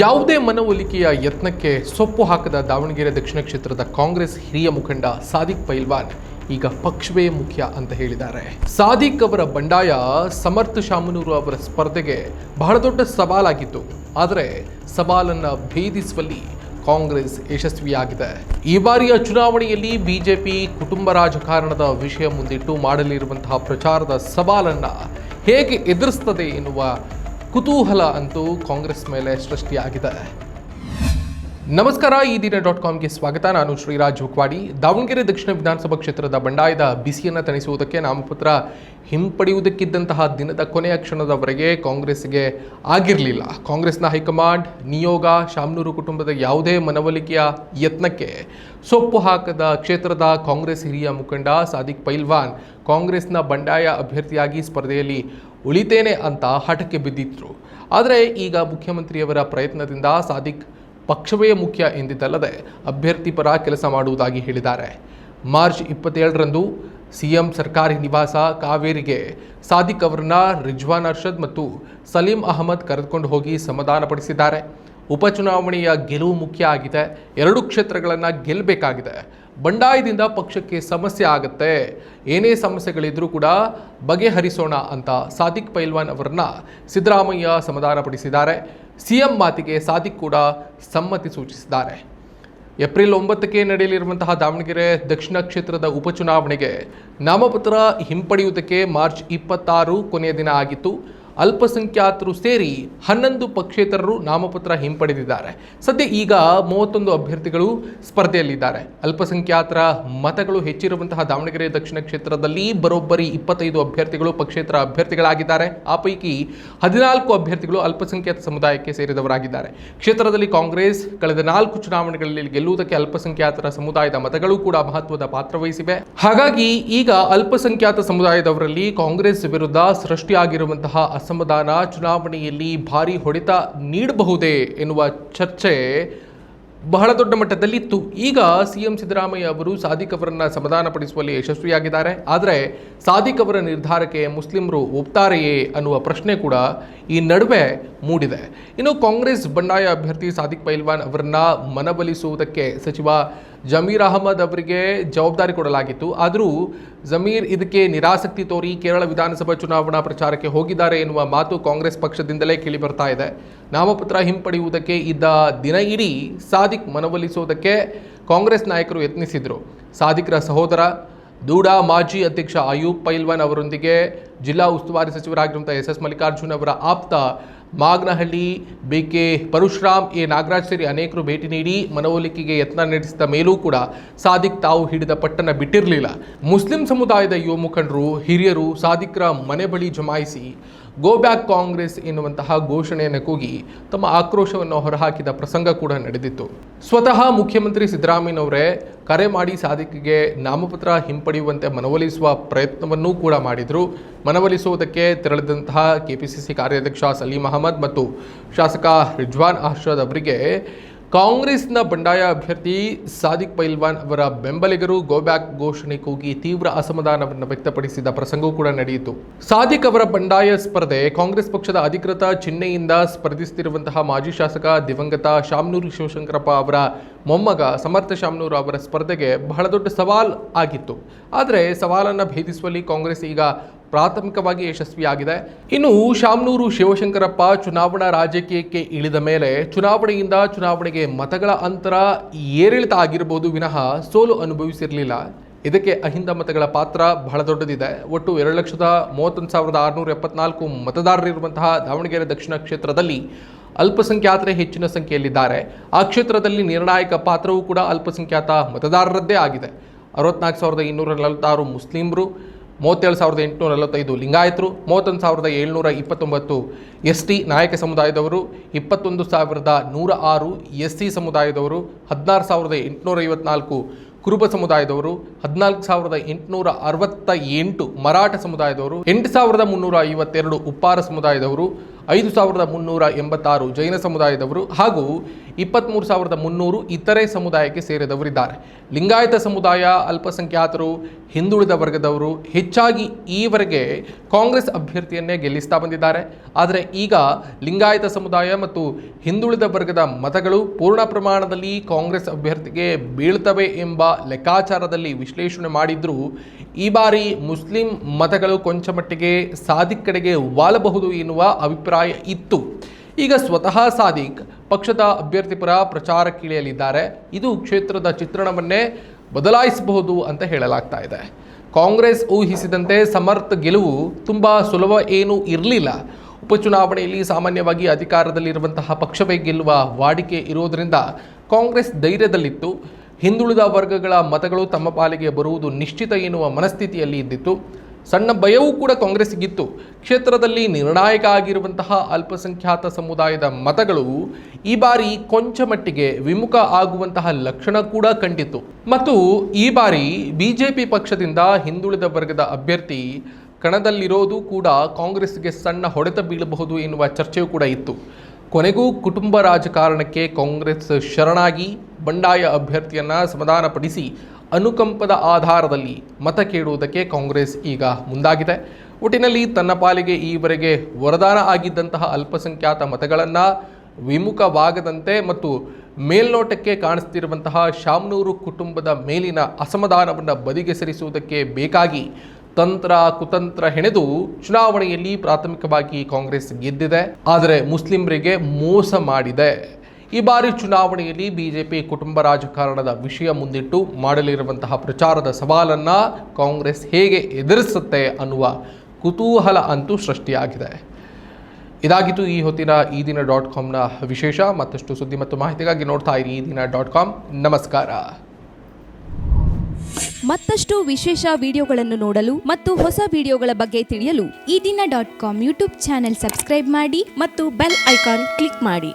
ಯಾವುದೇ ಮನವೊಲಿಕೆಯ ಯತ್ನಕ್ಕೆ ಸೊಪ್ಪು ಹಾಕದ ದಾವಣಗೆರೆ ದಕ್ಷಿಣ ಕ್ಷೇತ್ರದ ಕಾಂಗ್ರೆಸ್ ಹಿರಿಯ ಮುಖಂಡ ಸಾದಿಕ್ ಪೈಲ್ವಾನ್ ಈಗ ಪಕ್ಷವೇ ಮುಖ್ಯ ಅಂತ ಹೇಳಿದ್ದಾರೆ. ಸಾದಿಕ್ ಅವರ ಬಂಡಾಯ ಸಮರ್ಥ ಶಾಮನೂರು ಅವರ ಸ್ಪರ್ಧೆಗೆ ಬಹಳ ದೊಡ್ಡ ಸವಾಲಾಗಿತ್ತು. ಆದರೆ ಸವಾಲನ್ನು ಭೇದಿಸುವಲ್ಲಿ ಕಾಂಗ್ರೆಸ್ ಯಶಸ್ವಿಯಾಗಿದೆ. ಈ ಬಾರಿಯ ಚುನಾವಣೆಯಲ್ಲಿ ಬಿಜೆಪಿ ಕುಟುಂಬ ರಾಜಕಾರಣದ ವಿಷಯ ಮುಂದಿಟ್ಟು ಮಾಡಲಿರುವಂತಹ ಪ್ರಚಾರದ ಸವಾಲನ್ನು ಹೇಗೆ ಎದುರಿಸ್ತದೆ ಎನ್ನುವ ಕುತೂಹಲ ಅಂತೂ ಕಾಂಗ್ರೆಸ್ ಮೇಲೆ ಸೃಷ್ಟಿಯಾಗಿದೆ. ನಮಸ್ಕಾರ, ಈ ದಿನ .comಗೆ ಸ್ವಾಗತ. ನಾನು ಶ್ರೀರಾಜ್ ಹುಕ್ವಾಡಿ. ದಾವಣಗೆರೆ ದಕ್ಷಿಣ ವಿಧಾನಸಭಾ ಕ್ಷೇತ್ರದ ಬಂಡಾಯದ ಬಿಸಿಯನ್ನು ತಣಿಸುವುದಕ್ಕೆ ನಾಮಪತ್ರ ಹಿಂಪಡೆಯುವುದಕ್ಕಿದ್ದಂತಹ ದಿನದ ಕೊನೆಯ ಕ್ಷಣದವರೆಗೆ ಕಾಂಗ್ರೆಸ್ಗೆ ಆಗಿರಲಿಲ್ಲ. ಕಾಂಗ್ರೆಸ್ನ ಹೈಕಮಾಂಡ್ ನಿಯೋಗ ಶಾಮನೂರು ಕುಟುಂಬದ ಯಾವುದೇ ಮನವೊಲಿಕೆಯ ಯತ್ನಕ್ಕೆ ಸೊಪ್ಪು ಹಾಕದ ಕ್ಷೇತ್ರದ ಕಾಂಗ್ರೆಸ್ ಹಿರಿಯ ಮುಖಂಡ ಸಾದಿಕ್ ಪೈಲ್ವಾನ್ ಕಾಂಗ್ರೆಸ್ನ ಬಂಡಾಯ ಅಭ್ಯರ್ಥಿಯಾಗಿ ಸ್ಪರ್ಧೆಯಲ್ಲಿ ಉಳಿತೇನೆ ಅಂತ ಹಠಕ್ಕೆ ಬಿದ್ದಿದ್ರು. ಆದರೆ ಈಗ ಮುಖ್ಯಮಂತ್ರಿಯವರ ಪ್ರಯತ್ನದಿಂದ ಸಾದಿಕ್ ಪಕ್ಷವೇ ಮುಖ್ಯ ಎಂದಿದ್ದಲ್ಲದೆ ಅಭ್ಯರ್ಥಿ ಪರ ಕೆಲಸ ಮಾಡುವುದಾಗಿ ಹೇಳಿದ್ದಾರೆ. ಮಾರ್ಚ್ 27ರಂದು ಸಿಎಂ ಸರ್ಕಾರಿ ನಿವಾಸ ಕಾವೇರಿಗೆ ಸಾದಿಕ್ ಅವರನ್ನ ರಿಜ್ವಾನ್ ಅರ್ಷದ್ ಮತ್ತು ಸಲೀಂ ಅಹಮದ್ ಕರೆದುಕೊಂಡು ಹೋಗಿ ಸಮಾಧಾನಪಡಿಸಿದ್ದಾರೆ. ಉಪಚುನಾವಣೆಯ ಗೆಲುವು ಮುಖ್ಯ ಆಗಿದೆ. 2 ಕ್ಷೇತ್ರಗಳನ್ನು ಗೆಲ್ಲಬೇಕಾಗಿದೆ. ಬಂಡಾಯದಿಂದ ಪಕ್ಷಕ್ಕೆ ಸಮಸ್ಯೆ ಆಗುತ್ತೆ, ಏನೇ ಸಮಸ್ಯೆಗಳಿದ್ರೂ ಕೂಡ ಬಗೆಹರಿಸೋಣ ಅಂತ ಸಾದಿಕ್ ಪೈಲ್ವಾನ್ ಅವರನ್ನ ಸಿದ್ದರಾಮಯ್ಯ ಸಮಾಧಾನಪಡಿಸಿದ್ದಾರೆ. ಸಿಎಂ ಮಾತಿಗೆ ಸಾದಿಕ್ ಕೂಡ ಸಮ್ಮತಿ ಸೂಚಿಸಿದ್ದಾರೆ. ಏಪ್ರಿಲ್ 9ಕ್ಕೆ ನಡೆಯಲಿರುವಂತಹ ದಾವಣಗೆರೆ ದಕ್ಷಿಣ ಕ್ಷೇತ್ರದ ಉಪಚುನಾವಣೆಗೆ ನಾಮಪತ್ರ ಹಿಂಪಡೆಯುವುದಕ್ಕೆ ಮಾರ್ಚ್ 26 ಕೊನೆಯ ದಿನ ಆಗಿತ್ತು. ಅಲ್ಪಸಂಖ್ಯಾತರು ಸೇರಿ 11 ಪಕ್ಷೇತರರು ನಾಮಪತ್ರ ಹಿಂಪಡೆದಿದ್ದಾರೆ. ಸದ್ಯ ಈಗ 31 ಅಭ್ಯರ್ಥಿಗಳು ಸ್ಪರ್ಧೆಯಲ್ಲಿದ್ದಾರೆ. ಅಲ್ಪಸಂಖ್ಯಾತರ ಮತಗಳು ಹೆಚ್ಚಿರುವಂತಹ ದಾವಣಗೆರೆ ದಕ್ಷಿಣ ಕ್ಷೇತ್ರದಲ್ಲಿ ಬರೋಬ್ಬರಿ 25 ಅಭ್ಯರ್ಥಿಗಳು ಪಕ್ಷೇತರ ಅಭ್ಯರ್ಥಿಗಳಾಗಿದ್ದಾರೆ. ಆ ಪೈಕಿ 14 ಅಭ್ಯರ್ಥಿಗಳು ಅಲ್ಪಸಂಖ್ಯಾತ ಸಮುದಾಯಕ್ಕೆ ಸೇರಿದವರಾಗಿದ್ದಾರೆ. ಕ್ಷೇತ್ರದಲ್ಲಿ ಕಾಂಗ್ರೆಸ್ ಕಳೆದ 4 ಚುನಾವಣೆಗಳಲ್ಲಿ ಗೆಲ್ಲುವುದಕ್ಕೆ ಅಲ್ಪಸಂಖ್ಯಾತರ ಸಮುದಾಯದ ಮತಗಳು ಕೂಡ ಮಹತ್ವದ ಪಾತ್ರ ವಹಿಸಿವೆ. ಹಾಗಾಗಿ ಈಗ ಅಲ್ಪಸಂಖ್ಯಾತ ಸಮುದಾಯದವರಲ್ಲಿ ಕಾಂಗ್ರೆಸ್ ವಿರುದ್ಧ ಸೃಷ್ಟಿಯಾಗಿರುವಂತಹ ಅಸಮಾಧಾನ ಚುನಾವಣೆಯಲ್ಲಿ ಭಾರಿ ಹೊಡೆತ ನೀಡಬಹುದೇ ಎನ್ನುವ ಚರ್ಚೆ ಬಹಳ ದೊಡ್ಡ ಮಟ್ಟದಲ್ಲಿತ್ತು. ಈಗ ಸಿಎಂ ಸಿದ್ದರಾಮಯ್ಯ ಅವರು ಸಾದಿಕ್ ಅವರನ್ನ ಸಮಾಧಾನಪಡಿಸುವಲ್ಲಿ ಯಶಸ್ವಿಯಾಗಿದ್ದಾರೆ. ಆದರೆ ಸಾದಿಕ್ ಅವರ ನಿರ್ಧಾರಕ್ಕೆ ಮುಸ್ಲಿಮರು ಒಪ್ತಾರೆಯೇ ಅನ್ನುವ ಪ್ರಶ್ನೆ ಕೂಡ ಈ ನಡುವೆ ಮೂಡಿದೆ. ಇನ್ನು ಕಾಂಗ್ರೆಸ್ ಬಂಡಾಯ ಅಭ್ಯರ್ಥಿ ಸಾದಿಕ್ ಪೈಲ್ವಾನ್ ಅವರನ್ನ ಮನವೊಲಿಸುವುದಕ್ಕೆ ಸಚಿವ ಜಮೀರ್ ಅಹಮದ್ ಅವರಿಗೆ ಜವಾಬ್ದಾರಿ ಕೊಡಲಾಗಿತ್ತು. ಆದರೂ ಜಮೀರ್ ಇದಕ್ಕೆ ನಿರಾಸಕ್ತಿ ತೋರಿ ಕೇರಳ ವಿಧಾನಸಭಾ ಚುನಾವಣಾ ಪ್ರಚಾರಕ್ಕೆ ಹೋಗಿದ್ದಾರೆ ಎನ್ನುವ ಮಾತು ಕಾಂಗ್ರೆಸ್ ಪಕ್ಷದಿಂದಲೇ ಕೇಳಿಬರ್ತಾ ಇದೆ. ನಾಮಪತ್ರ ಹಿಂಪಡೆಯುವುದಕ್ಕೆ ಇದ್ದ ದಿನ ಇಡೀ ಸಾದಿಕ್ ಮನವೊಲಿಸುವುದಕ್ಕೆ ಕಾಂಗ್ರೆಸ್ ನಾಯಕರು ಯತ್ನಿಸಿದರು. ಸಾದಿಕ್ರ ಸಹೋದರ ದೂಡಾ ಮಾಜಿ ಅಧ್ಯಕ್ಷ ಅಯೂಬ್ ಪೈಲ್ವಾನ್ ಅವರೊಂದಿಗೆ ಜಿಲ್ಲಾ ಉಸ್ತುವಾರಿ ಸಚಿವರಾಗಿರುವಂಥ SS ಮಲ್ಲಿಕಾರ್ಜುನ್ ಅವರ ಆಪ್ತ ಮಾಗನಹಳ್ಳಿ BK ಪರಶುರಾಮ್ ನಾಗರಾಜ್ ಸೇರಿ ಅನೇಕರು ಭೇಟಿ ನೀಡಿ ಮನವೊಲಿಕೆಗೆ ಯತ್ನ ನಡೆಸಿದ ಮೇಲೂ ಕೂಡ ಸಾದಿಕ್ ತಾವು ಹಿಡಿದ ಪಟ್ಟನ್ನು ಬಿಟ್ಟಿರಲಿಲ್ಲ. ಮುಸ್ಲಿಂ ಸಮುದಾಯದ ಯುವ ಮುಖಂಡರು ಹಿರಿಯರು ಸಾದಿಕ್ರ ಮನೆ ಬಳಿ ಜಮಾಯಿಸಿ ಗೋ ಬ್ಯಾಕ್ ಕಾಂಗ್ರೆಸ್ ಎನ್ನುವಂತಹ ಘೋಷಣೆಯನ್ನು ಕೂಗಿ ತಮ್ಮ ಆಕ್ರೋಶವನ್ನು ಹೊರಹಾಕಿದ ಪ್ರಸಂಗ ಕೂಡ ನಡೆದಿತ್ತು. ಸ್ವತಃ ಮುಖ್ಯಮಂತ್ರಿ ಸಿದ್ದರಾಮಯ್ಯನವರೇ ಕರೆ ಮಾಡಿ ಸಾದಿಕ್ಗೆ ನಾಮಪತ್ರ ಹಿಂಪಡೆಯುವಂತೆ ಮನವೊಲಿಸುವ ಪ್ರಯತ್ನವನ್ನೂ ಕೂಡ ಮಾಡಿದರು. ಮನವೊಲಿಸುವುದಕ್ಕೆ ತೆರಳಿದಂತಹ KPCC ಕಾರ್ಯಾಧ್ಯಕ್ಷ ಸಲೀಂ ಅಹಮದ್ ಮತ್ತು ಶಾಸಕ ರಿಜ್ವಾನ್ ಅರ್ಷದ್ ಅವರಿಗೆ ಕಾಂಗ್ರೆಸ್ನ ಬಂಡಾಯ ಅಭ್ಯರ್ಥಿ ಸಾದಿಕ್ ಪೈಲ್ವಾನ್ ಅವರ ಬೆಂಬಲಿಗರು ಗೋ ಬ್ಯಾಕ್ ಘೋಷಣೆ ಕೂಗಿ ತೀವ್ರ ಅಸಮಾಧಾನವನ್ನು ವ್ಯಕ್ತಪಡಿಸಿದ ಪ್ರಸಂಗವೂ ಕೂಡ ನಡೆಯಿತು. ಸಾದಿಕ್ ಅವರ ಬಂಡಾಯ ಸ್ಪರ್ಧೆ ಕಾಂಗ್ರೆಸ್ ಪಕ್ಷದ ಅಧಿಕೃತ ಚಿಹ್ನೆಯಿಂದ ಸ್ಪರ್ಧಿಸುತ್ತಿರುವಂತಹ ಮಾಜಿ ಶಾಸಕ ದಿವಂಗತ ಶಾಮನೂರು ಶಿವಶಂಕರಪ್ಪ ಅವರ ಮೊಮ್ಮಗ ಸಮರ್ಥ ಶಾಮನೂರು ಅವರ ಸ್ಪರ್ಧೆಗೆ ಬಹಳ ದೊಡ್ಡ ಸವಾಲ್ ಆಗಿತ್ತು. ಆದರೆ ಸವಾಲನ್ನು ಭೇದಿಸುವಲ್ಲಿ ಕಾಂಗ್ರೆಸ್ ಈಗ ಪ್ರಾಥಮಿಕವಾಗಿ ಯಶಸ್ವಿಯಾಗಿದೆ. ಇನ್ನು ಶಾಮನೂರು ಶಿವಶಂಕರಪ್ಪ ಚುನಾವಣಾ ರಾಜಕೀಯಕ್ಕೆ ಇಳಿದ ಮೇಲೆ ಚುನಾವಣೆಯಿಂದ ಚುನಾವಣೆಗೆ ಮತಗಳ ಅಂತರ ಏರಿಳಿತ ಆಗಿರಬಹುದು ವಿನಃ ಸೋಲು ಅನುಭವಿಸಿರಲಿಲ್ಲ. ಇದಕ್ಕೆ ಅಹಿಂದ ಮತಗಳ ಪಾತ್ರ ಬಹಳ ದೊಡ್ಡದಿದೆ. ಒಟ್ಟು 2,31,674 ಮತದಾರರಿರುವಂತಹ ದಾವಣಗೆರೆ ದಕ್ಷಿಣ ಕ್ಷೇತ್ರದಲ್ಲಿ ಅಲ್ಪಸಂಖ್ಯಾತರೇ ಹೆಚ್ಚಿನ ಸಂಖ್ಯೆಯಲ್ಲಿದ್ದಾರೆ. ಆ ಕ್ಷೇತ್ರದಲ್ಲಿ ನಿರ್ಣಾಯಕ ಪಾತ್ರವೂ ಕೂಡ ಅಲ್ಪಸಂಖ್ಯಾತ ಮತದಾರರದ್ದೇ ಆಗಿದೆ. 64,246 ಮುಸ್ಲಿಮರು, 37,845 ಲಿಂಗಾಯತರು, 31,729 ST ನಾಯಕ ಸಮುದಾಯದವರು, 21,106 SC ಸಮುದಾಯದವರು, 16,854 ಕುರುಬ ಸಮುದಾಯದವರು, 14,868 ಮರಾಠ ಸಮುದಾಯದವರು, 8,352 ಉಪ್ಪಾರ ಸಮುದಾಯದವರು, 5,386 ಜೈನ ಸಮುದಾಯದವರು ಹಾಗೂ 23,300 ಇತರೆ ಸಮುದಾಯಕ್ಕೆ ಸೇರಿದವರಿದ್ದಾರೆ. ಲಿಂಗಾಯತ ಸಮುದಾಯ, ಅಲ್ಪಸಂಖ್ಯಾತರು, ಹಿಂದುಳಿದ ವರ್ಗದವರು ಹೆಚ್ಚಾಗಿ ಈವರೆಗೆ ಕಾಂಗ್ರೆಸ್ ಅಭ್ಯರ್ಥಿಯನ್ನೇ ಗೆಲ್ಲಿಸ್ತಾ ಬಂದಿದ್ದಾರೆ. ಆದರೆ ಈಗ ಲಿಂಗಾಯತ ಸಮುದಾಯ ಮತ್ತು ಹಿಂದುಳಿದ ವರ್ಗದ ಮತಗಳು ಪೂರ್ಣ ಪ್ರಮಾಣದಲ್ಲಿ ಕಾಂಗ್ರೆಸ್ ಅಭ್ಯರ್ಥಿಗೆ ಬೀಳ್ತವೆ ಎಂಬ ಲೆಕ್ಕಾಚಾರದಲ್ಲಿ ವಿಶ್ಲೇಷಣೆ ಮಾಡಿದ್ರೂ ಈ ಬಾರಿ ಮುಸ್ಲಿಂ ಮತಗಳು ಕೊಂಚ ಮಟ್ಟಿಗೆ ಸಾದಿಕ್ ಕಡೆಗೆ ವಾಲಬಹುದು ಎನ್ನುವ ಅಭಿಪ್ರಾಯ ಇತ್ತು. ಈಗ ಸ್ವತಃ ಸಾದಿಕ್ ಪಕ್ಷದ ಅಭ್ಯರ್ಥಿ ಪರ ಪ್ರಚಾರಕ್ಕಿಳಿಯಲಿದ್ದಾರೆ. ಇದು ಕ್ಷೇತ್ರದ ಚಿತ್ರಣವನ್ನೇ ಬದಲಾಯಿಸಬಹುದು ಅಂತ ಹೇಳಲಾಗ್ತಾ ಇದೆ. ಕಾಂಗ್ರೆಸ್ ಊಹಿಸಿದಂತೆ ಸಮರ್ಥ ಗೆಲುವು ತುಂಬ ಸುಲಭ ಏನೂ ಇರಲಿಲ್ಲ. ಉಪಚುನಾವಣೆಯಲ್ಲಿ ಸಾಮಾನ್ಯವಾಗಿ ಅಧಿಕಾರದಲ್ಲಿರುವಂತಹ ಪಕ್ಷವೇ ಗೆಲ್ಲುವ ವಾಡಿಕೆ ಇರೋದರಿಂದ ಕಾಂಗ್ರೆಸ್ ಧೈರ್ಯದಲ್ಲಿತ್ತು. ಹಿಂದುಳಿದ ವರ್ಗಗಳ ಮತಗಳು ತಮ್ಮ ಪಾಲಿಗೆ ಬರುವುದು ನಿಶ್ಚಿತ ಎನ್ನುವ ಮನಸ್ಥಿತಿಯಲ್ಲಿ ಇದ್ದಿತ್ತು. ಸಣ್ಣ ಭಯವೂ ಕೂಡ ಕಾಂಗ್ರೆಸ್ಗಿತ್ತು. ಕ್ಷೇತ್ರದಲ್ಲಿ ನಿರ್ಣಾಯಕ ಆಗಿರುವಂತಹ ಅಲ್ಪಸಂಖ್ಯಾತ ಸಮುದಾಯದ ಮತಗಳು ಈ ಬಾರಿ ಕೊಂಚ ಮಟ್ಟಿಗೆ ವಿಮುಖ ಆಗುವಂತಹ ಲಕ್ಷಣ ಕೂಡ ಕಂಡಿತ್ತು. ಮತ್ತು ಈ ಬಾರಿ ಬಿಜೆಪಿ ಪಕ್ಷದಿಂದ ಹಿಂದುಳಿದ ವರ್ಗದ ಅಭ್ಯರ್ಥಿ ಕಣದಲ್ಲಿರೋದು ಕೂಡ ಕಾಂಗ್ರೆಸ್ಗೆ ಸಣ್ಣ ಹೊಡೆತ ಬೀಳಬಹುದು ಎನ್ನುವ ಚರ್ಚೆಯೂ ಕೂಡ ಇತ್ತು. ಕೊನೆಗೂ ಕುಟುಂಬ ರಾಜಕಾರಣಕ್ಕೆ ಕಾಂಗ್ರೆಸ್ ಶರಣಾಗಿ ಬಂಡಾಯ ಅಭ್ಯರ್ಥಿಯನ್ನು ಸಮಾಧಾನಪಡಿಸಿ ಅನುಕಂಪದ ಆಧಾರದಲ್ಲಿ ಮತ ಕೇಳುವುದಕ್ಕೆ ಕಾಂಗ್ರೆಸ್ ಈಗ ಮುಂದಾಗಿದೆ. ಒಟ್ಟಿನಲ್ಲಿ ತನ್ನ ಪಾಲಿಗೆ ಈವರೆಗೆ ವರದಾನ ಆಗಿದ್ದಂತಹ ಅಲ್ಪಸಂಖ್ಯಾತ ಮತಗಳನ್ನು ವಿಮುಖವಾಗದಂತೆ ಮತ್ತು ಮೇಲ್ನೋಟಕ್ಕೆ ಕಾಣಿಸ್ತಿರುವಂತಹ ಶಾಮನೂರು ಕುಟುಂಬದ ಮೇಲಿನ ಅಸಮಾಧಾನವನ್ನು ಬದಿಗೆ ಸರಿಸುವುದಕ್ಕೆ ಬೇಕಾಗಿ ತಂತ್ರ ಕುತಂತ್ರ ಹೆಣೆದು ಚುನಾವಣೆಯಲ್ಲಿ ಪ್ರಾಥಮಿಕವಾಗಿ ಕಾಂಗ್ರೆಸ್ ಗೆದ್ದಿದೆ. ಆದರೆ ಮುಸ್ಲಿಮರಿಗೆ ಮೋಸ ಮಾಡಿದೆ. ಈ ಬಾರಿ ಚುನಾವಣೆಯಲ್ಲಿ ಬಿಜೆಪಿ ಕುಟುಂಬ ರಾಜಕಾರಣದ ವಿಷಯ ಮುಂದಿಟ್ಟು ಮಾಡಲಿರುವಂತಹ ಪ್ರಚಾರದ ಸವಾಲನ್ನು ಕಾಂಗ್ರೆಸ್ ಹೇಗೆ ಎದುರಿಸುತ್ತೆ ಅನ್ನುವ ಕುತೂಹಲ ಅಂತೂ ಸೃಷ್ಟಿಯಾಗಿದೆ. ಇದಾಗಿತ್ತು ಈ ಹೊತ್ತಿನ ಈ ದಿನ.comನ ವಿಶೇಷ. ಮತ್ತಷ್ಟು ಸುದ್ದಿ ಮತ್ತು ಮಾಹಿತಿಗಾಗಿ ನೋಡ್ತಾ ಇರಿ ಈ ದಿನ.com. ನಮಸ್ಕಾರ. ಮತ್ತಷ್ಟು ವಿಶೇಷ ವಿಡಿಯೋಗಳನ್ನು ನೋಡಲು ಮತ್ತು ಹೊಸ ವಿಡಿಯೋಗಳ ಬಗ್ಗೆ ತಿಳಿಯಲು ಈ ದಿನ.com ಯೂಟ್ಯೂಬ್ ಚಾನೆಲ್ ಸಬ್ಸ್ಕ್ರೈಬ್ ಮಾಡಿ ಮತ್ತು ಬೆಲ್ ಐಕಾನ್ ಕ್ಲಿಕ್ ಮಾಡಿ.